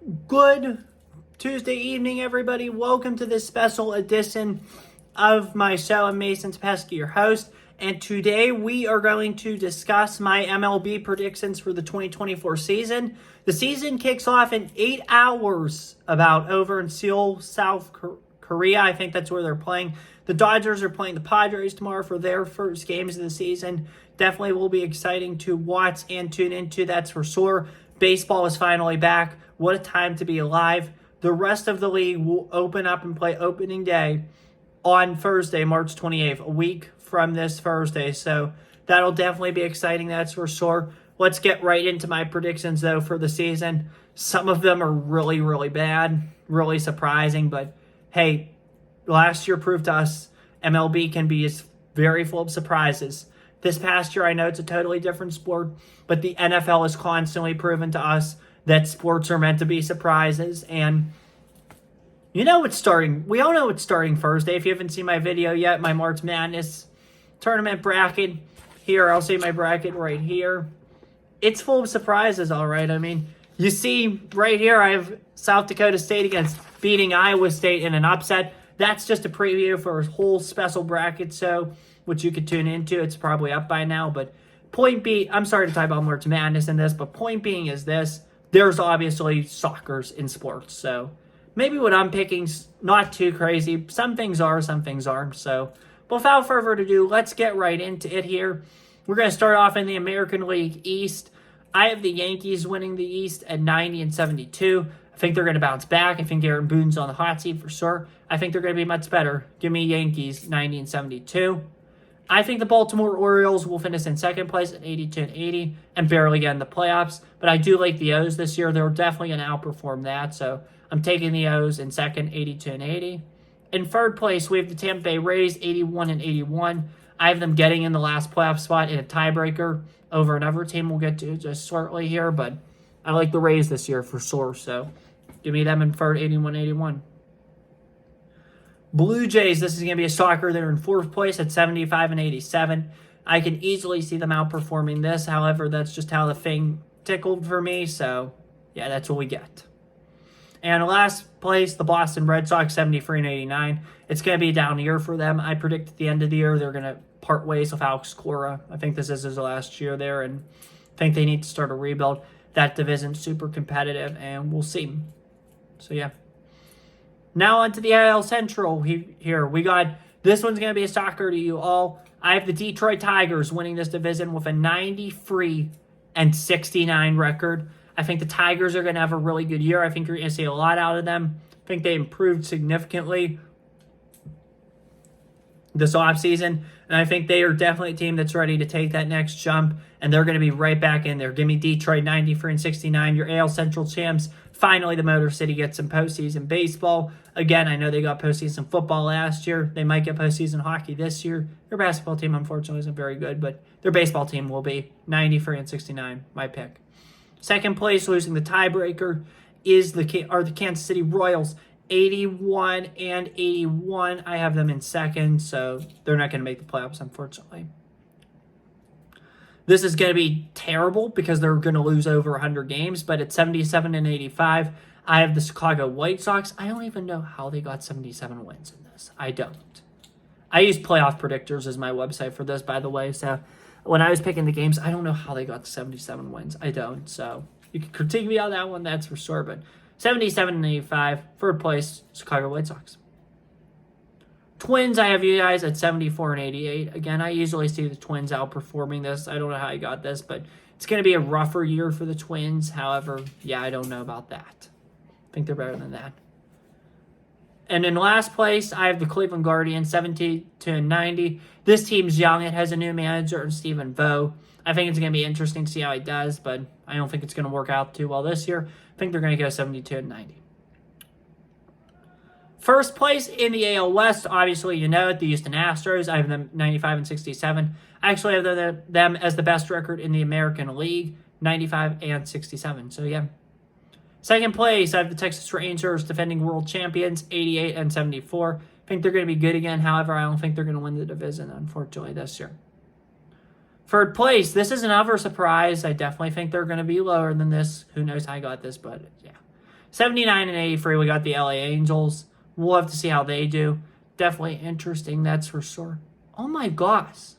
Good Tuesday evening, everybody. Welcome to this special edition of my show. I'm Mason Tepesky, your host, and today we are going to discuss my MLB predictions for the 2024 season. The season kicks off in 8 hours about over in Seoul, South Korea. I think that's where they're playing. The Dodgers are playing the Padres tomorrow for their first games of the season. Definitely will be exciting to watch and tune into, that's for sure. Baseball is finally back. What a time to be alive. The rest of the league will open up and play opening day on Thursday, March 28th, a week from this Thursday. So that'll definitely be exciting, that's for sure. Let's get right into my predictions, though, for the season. Some of them are really, really bad, really surprising. But, hey, last year proved to us MLB can be very full of surprises. This past year, I know it's a totally different sport, but the NFL has constantly proven to us that sports are meant to be surprises. And you know it's starting. We all know it's starting Thursday. If you haven't seen my video yet, my March Madness tournament bracket. Here, I'll see my bracket right here. It's full of surprises, all right. I mean, you see right here, I have South Dakota State against beating Iowa State in an upset. That's just a preview for a whole special bracket show, which you could tune into. It's probably up by now, but I'm sorry to talk about March Madness in this, but point being is this. There's obviously suckers in sports, so maybe what I'm picking's not too crazy. Some things are, some things aren't. So without further ado, let's get right into it here. We're going to start off in the American League East. I have the Yankees winning the East at 90-72. I think they're going to bounce back. I think Aaron Boone's on the hot seat for sure. I think they're going to be much better. Give me Yankees 90-72. I think the Baltimore Orioles will finish in second place at 82-80 and barely get in the playoffs. But I do like the O's this year. They're definitely going to outperform that. So I'm taking the O's in second, 82-80. In third place, we have the Tampa Bay Rays, 81-81. I have them getting in the last playoff spot in a tiebreaker over another team we'll get to just shortly here. But I like the Rays this year for sure. So give me them in third, 81-81. Blue Jays, this is going to be a shocker. They're in fourth place at 75-87. I can easily see them outperforming this. However, that's just how the thing tickled for me. So, yeah, that's what we get. And last place, the Boston Red Sox, 73-89. It's going to be a down year for them. I predict at the end of the year they're going to part ways with Alex Cora. I think this is his last year there, and I think they need to start a rebuild. That division's super competitive, and we'll see. So, yeah. Now on to the AL Central here. We got, this one's going to be a shocker to you all. I have the Detroit Tigers winning this division with a 93-69 record. I think the Tigers are going to have a really good year. I think you're going to see a lot out of them. I think they improved significantly this offseason. And I think they are definitely a team that's ready to take that next jump. And they're going to be right back in there. Give me Detroit 93-69. Your AL Central champs. Finally, the Motor City gets some postseason baseball. Again, I know they got postseason football last year. They might get postseason hockey this year. Their basketball team, unfortunately, isn't very good. But their baseball team will be 93-69. My pick. Second place, losing the tiebreaker, are the Kansas City Royals. 81-81. I have them in second, so they're not going to make the playoffs, unfortunately. This is going to be terrible because they're going to lose over 100 games, but at 77-85, I have the Chicago White Sox. I don't even know how they got 77 wins in this. I don't. I use Playoff Predictors as my website for this, by the way, so when I was picking the games, I don't know how they got 77 wins. I don't, so you can critique me on that one, that's for sure, but 77-85, third place, Chicago White Sox. Twins, I have you guys at 74-88. Again, I usually see the Twins outperforming this. I don't know how I got this, but it's going to be a rougher year for the Twins. However, yeah, I don't know about that. I think they're better than that. And in last place, I have the Cleveland Guardians, 70-90. This team's young. It has a new manager, in Stephen Vo. I think it's going to be interesting to see how he does, but I don't think it's going to work out too well this year. I think they're going to go 72-90. First place in the AL West, obviously you know it, the Houston Astros. I have them 95-67. I actually have them as the best record in the American League, 95-67. So yeah. Second place, I have the Texas Rangers, defending world champions, 88-74. I think they're going to be good again. However, I don't think they're going to win the division, unfortunately, this year. Third place, this is another surprise. I definitely think they're going to be lower than this. Who knows how I got this, but yeah. 79 and 83, we got the LA Angels. We'll have to see how they do. Definitely interesting, that's for sure. Oh my gosh.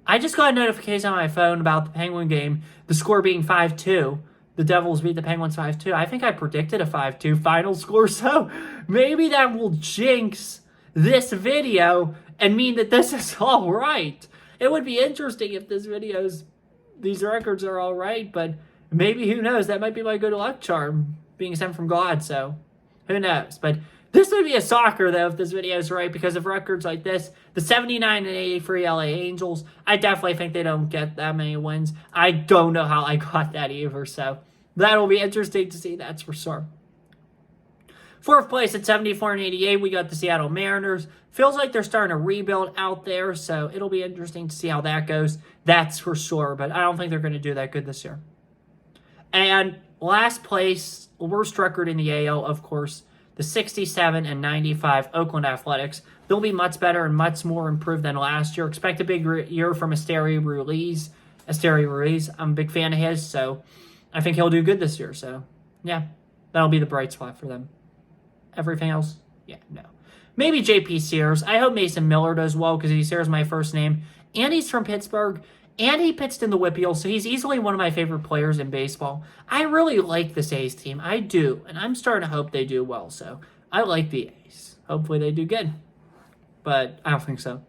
I just got a notification on my phone about the Penguin game, the score being 5-2. The Devils beat the Penguins 5-2. I think I predicted a 5-2 final score, so maybe that will jinx this video and mean that this is all right. It would be interesting if these records are all right, but maybe, who knows, that might be my good luck charm being sent from God, so who knows. But this would be a soccer, though, if this video is right, because of records like this. The 79 and 83 LA Angels, I definitely think they don't get that many wins. I don't know how I got that either, so that'll be interesting to see, that's for sure. Fourth place at 74 and 88, we got the Seattle Mariners. Feels like they're starting to rebuild out there, so it'll be interesting to see how that goes. That's for sure, but I don't think they're going to do that good this year. And last place, worst record in the AL, of course, the 67 and 95 Oakland Athletics. They'll be much better and much more improved than last year. Expect a big year from Esteury Ruiz. I'm a big fan of his, so I think he'll do good this year. So, yeah, that'll be the bright spot for them. Everything else? Yeah, no. Maybe J.P. Sears. I hope Mason Miller does well because he shares my first name. And he's from Pittsburgh. And he pitched in the Whippeal, so he's easily one of my favorite players in baseball. I really like this A's team. I do. And I'm starting to hope they do well. So I like the A's. Hopefully they do good. But I don't think so.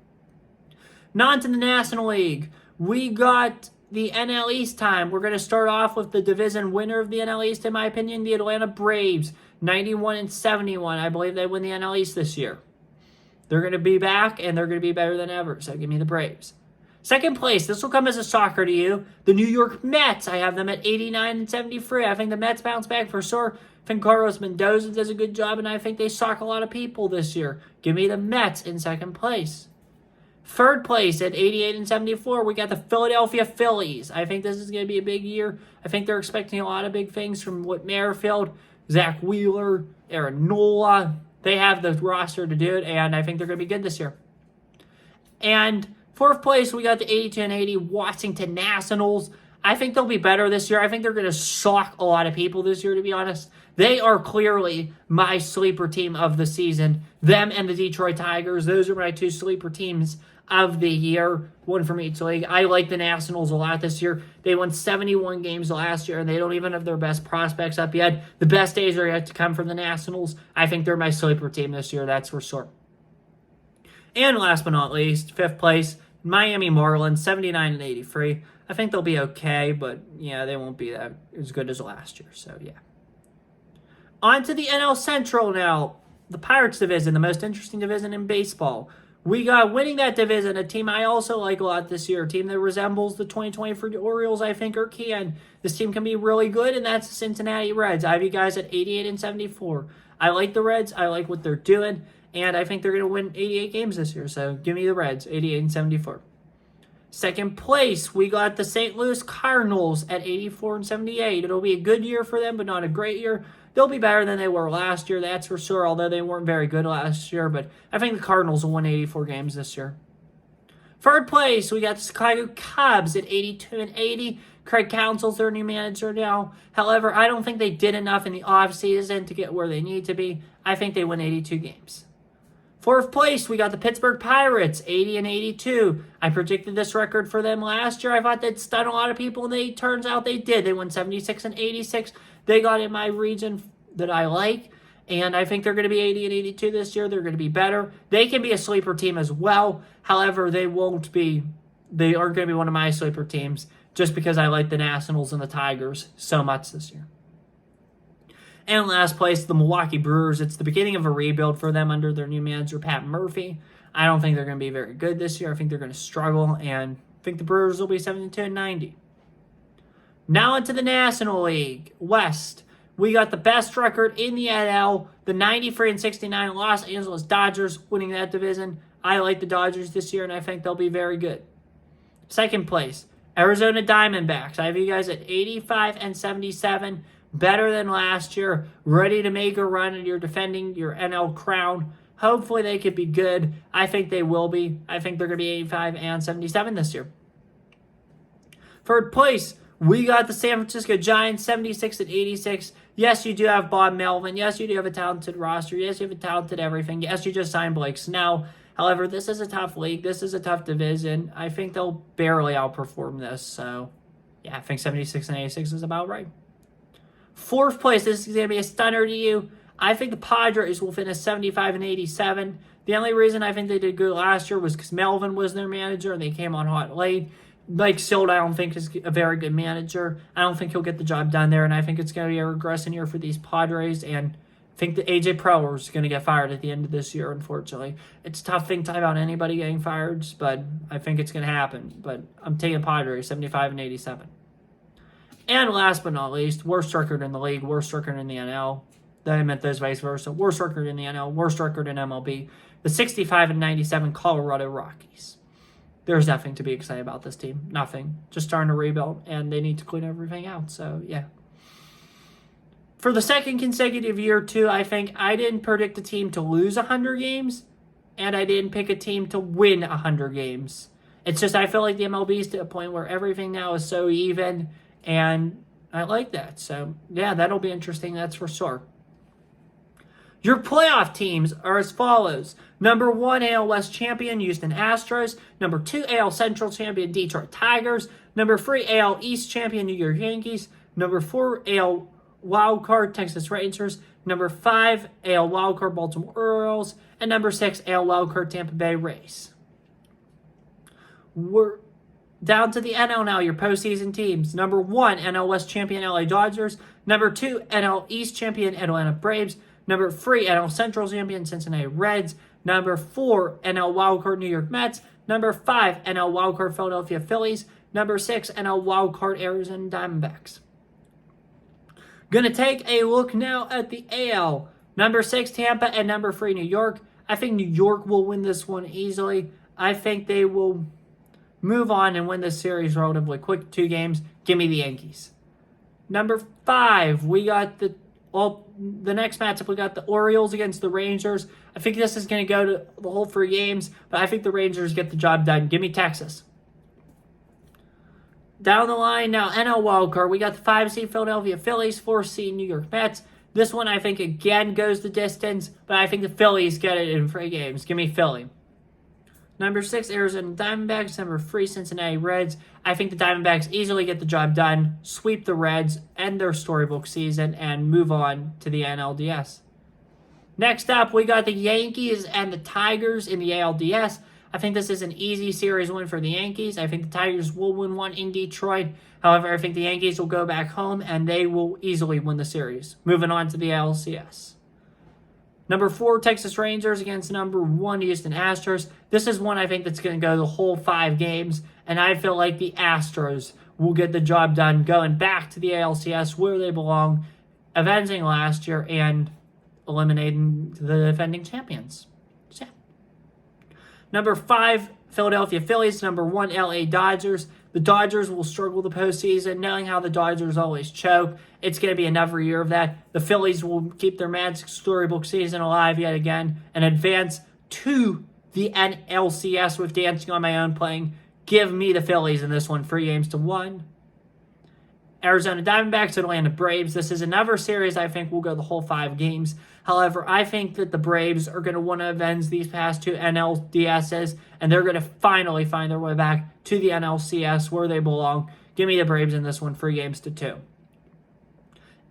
Now on to the National League. We got the NL East time. We're going to start off with the division winner of the NL East, in my opinion, the Atlanta Braves. 91 and 71. I believe they win the NL East this year. They're going to be back, and they're going to be better than ever. So give me the Braves. Second place, this will come as a shocker to you. The New York Mets, I have them at 89 and 73. I think the Mets bounce back for sure. I think Carlos Mendoza does a good job, and I think they shock a lot of people this year. Give me the Mets in second place. Third place at 88 and 74, we got the Philadelphia Phillies. I think this is going to be a big year. I think they're expecting a lot of big things from Whit Merrifield, Zach Wheeler, Aaron Nola. They have the roster to do it, and I think they're going to be good this year. And fourth place, we got the 82 and 80 Washington Nationals. I think they'll be better this year. I think they're going to shock a lot of people this year, to be honest. They are clearly my sleeper team of the season. Them and the Detroit Tigers, those are my two sleeper teams of the year, one from each league. I like the Nationals a lot this year. They won 71 games last year, and they don't even have their best prospects up yet. The best days are yet to come from the Nationals. I think they're my sleeper team this year, that's for sure. And last but not least, fifth place, Miami Marlins, 79 and 83. I think they'll be okay, but yeah, they won't be that as good as last year, so yeah. On to the NL Central now. The Pirates division, the most interesting division in baseball. We got winning that division, a team I also like a lot this year, a team that resembles the 2020 Orioles, I think, or can. This team can be really good, and that's the Cincinnati Reds. I have you guys at 88 and 74. I like the Reds. I like what they're doing, and I think they're going to win 88 games this year, so give me the Reds, 88 and 74. Second place, we got the St. Louis Cardinals at 84 and 78. It'll be a good year for them, but not a great year. They'll be better than they were last year, that's for sure, although they weren't very good last year. But I think the Cardinals will win 84 games this year. Third place, we got the Chicago Cubs at 82 and 80. Craig Counsell's their new manager now. However, I don't think they did enough in the offseason to get where they need to be. I think they win 82 games. Fourth place, we got the Pittsburgh Pirates, 80 and 82. I predicted this record for them last year. I thought they'd stun a lot of people, and it turns out they did. They won 76 and 86. They got in my region that I like, and I think they're going to be 80 and 82 this year. They're going to be better. They can be a sleeper team as well. However, they aren't going to be one of my sleeper teams just because I like the Nationals and the Tigers so much this year. And last place, the Milwaukee Brewers. It's the beginning of a rebuild for them under their new manager, Pat Murphy. I don't think they're going to be very good this year. I think they're going to struggle, and I think the Brewers will be 72 and 90. Now into the National League West. We got the best record in the NL, the 93 and 69 Los Angeles Dodgers winning that division. I like the Dodgers this year, and I think they'll be very good. Second place, Arizona Diamondbacks. I have you guys at 85 and 77. Better than last year, ready to make a run, and you're defending your NL crown. Hopefully they could be good. I think they will be. I think they're going to be 85 and 77 this year. Third place, we got the San Francisco Giants, 76 and 86. Yes, you do have Bob Melvin. Yes, you do have a talented roster. Yes, you have a talented everything. Yes, you just signed Blake Snell. However, this is a tough league. This is a tough division. I think they'll barely outperform this. So, yeah, I think 76 and 86 is about right. Fourth place, this is going to be a stunner to you. I think the Padres will finish 75 and 87. The only reason I think they did good last year was because Melvin was their manager and they came on hot late. Mike Silt, I don't think, is a very good manager. I don't think he'll get the job done there, and I think it's going to be a regression year for these Padres, and I think that A.J. Preller is going to get fired at the end of this year, unfortunately. It's a tough thing to talk about anybody getting fired, but I think it's going to happen. But I'm taking Padres, 75 and 87. And last but not least, worst record in the league, worst record in the NL. I meant those vice versa. Worst record in the NL, worst record in MLB. The 65 and 97 Colorado Rockies. There's nothing to be excited about this team. Nothing. Just starting to rebuild, and they need to clean everything out. So, yeah. For the second consecutive year, too, I think I didn't predict a team to lose 100 games, and I didn't pick a team to win 100 games. It's just I feel like the MLB is to a point where everything now is so even, and I like that. So, yeah, that'll be interesting, that's for sure. Your playoff teams are as follows. Number 1, AL West champion, Houston Astros. Number 2, AL Central champion, Detroit Tigers. Number 3, AL East champion, New York Yankees. Number 4, AL Wildcard, Texas Rangers. Number 5, AL Wildcard, Baltimore Orioles. And number 6, AL Wildcard, Tampa Bay Rays. We're down to the NL now, your postseason teams. Number 1, NL West champion, LA Dodgers. Number 2, NL East champion, Atlanta Braves. Number 3, NL Central champion, Cincinnati Reds. Number 4, NL Wildcard, New York Mets. Number 5, NL Wildcard, Philadelphia Phillies. Number 6, NL Wildcard, Arizona Diamondbacks. Going to take a look now at the AL. Number 6, Tampa, and number 3, New York. I think New York will win this one easily. I think they will move on and win this series relatively quick. 2 games. Give me the Yankees. Number 5, we got the next matchup, we got the Orioles against the Rangers. I think this is going to go to the whole 3 games, but I think the Rangers get the job done. Give me Texas. Down the line now, NL Wildcard, we got the 5 seed Philadelphia Phillies, 4 seed New York Mets. This one I think again goes the distance, but I think the Phillies get it in 3 games. Give me Philly. Number 6, Arizona Diamondbacks. Number 3, Cincinnati Reds. I think the Diamondbacks easily get the job done, sweep the Reds, end their storybook season, and move on to the NLDS. Next up, we got the Yankees and the Tigers in the ALDS. I think this is an easy series win for the Yankees. I think the Tigers will win one in Detroit. However, I think the Yankees will go back home, and they will easily win the series. Moving on to the ALCS. Number 4, Texas Rangers against number 1, Houston Astros. This is one I think that's going to go the whole 5 games, and I feel like the Astros will get the job done going back to the ALCS where they belong, avenging last year and eliminating the defending champions. So, number 5, Philadelphia Phillies. Number 1, LA Dodgers. The Dodgers will struggle the postseason, knowing how the Dodgers always choke. It's going to be another year of that. The Phillies will keep their magic storybook season alive yet again and advance to the NLCS with Dancing on My Own playing. Give me the Phillies in this one, 3 games to 1. Arizona Diamondbacks, Atlanta Braves. This is another series I think will go the whole 5 games. However, I think that the Braves are going to want to avenge these past 2 NLDSs, and they're going to finally find their way back to the NLCS where they belong. Give me the Braves in this one, 3 games to 2.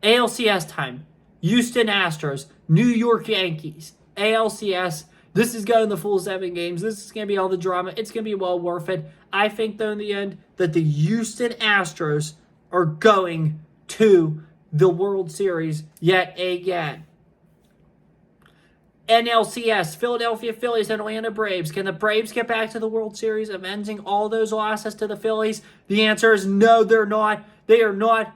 ALCS time. Houston Astros, New York Yankees. ALCS. This is going the full 7 games. This is going to be all the drama. It's going to be well worth it. I think, though, in the end, that the Houston Astros are going to the World Series yet again. NLCS, Philadelphia Phillies, and Atlanta Braves. Can the Braves get back to the World Series, avenging all those losses to the Phillies? The answer is no, they're not. They are not.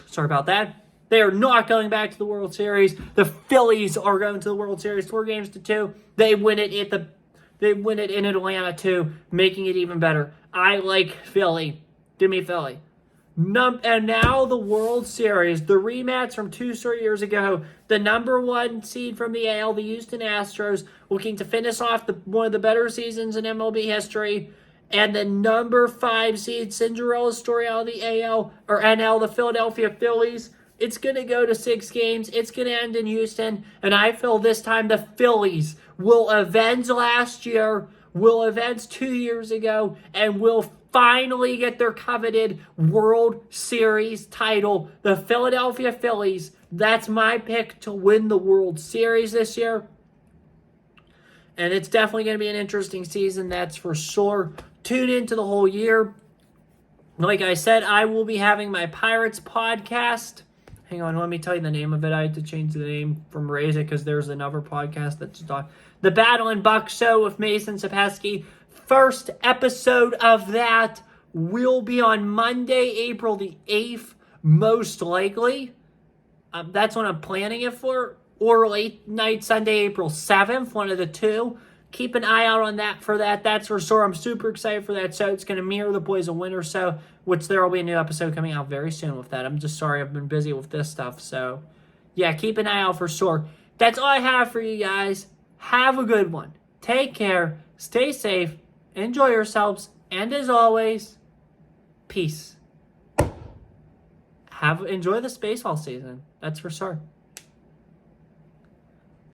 Sorry about that. They are not going back to the World Series. The Phillies are going to the World Series 4 games to 2. They win it in Atlanta too, making it even better. I like Philly. Give me Philly. And now the World Series, the rematch from 2 straight years ago. The number 1 seed from the AL, the Houston Astros, looking to finish off one of the better seasons in MLB history, And the number 5 seed Cinderella story out of the AL or NL, the Philadelphia Phillies, it's going to go to 6 games. It's going to end in Houston. And I feel this time the Phillies will avenge last year, will avenge 2 years ago, and will finally get their coveted World Series title. The Philadelphia Phillies, that's my pick to win the World Series this year. And it's definitely going to be an interesting season, that's for sure. Tune into the whole year. Like I said, I will be having my Pirates podcast. Hang on, let me tell you the name of it. I had to change the name from Raise It because there's another podcast that's on. The Battle and Buck Show with Mason Sapesky. First episode of that will be on Monday, April the 8th, most likely. That's what I'm planning it for. Or late night Sunday, April 7th, one of the two. Keep an eye out on that for that. That's for sure. I'm super excited for that show. It's going to mirror the Boys of Winter show, which there will be a new episode coming out very soon with that. I'm just sorry I've been busy with this stuff. So, yeah, keep an eye out for sure. That's all I have for you guys. Have a good one. Take care. Stay safe. Enjoy yourselves. And as always, peace. Enjoy this baseball season. That's for sure.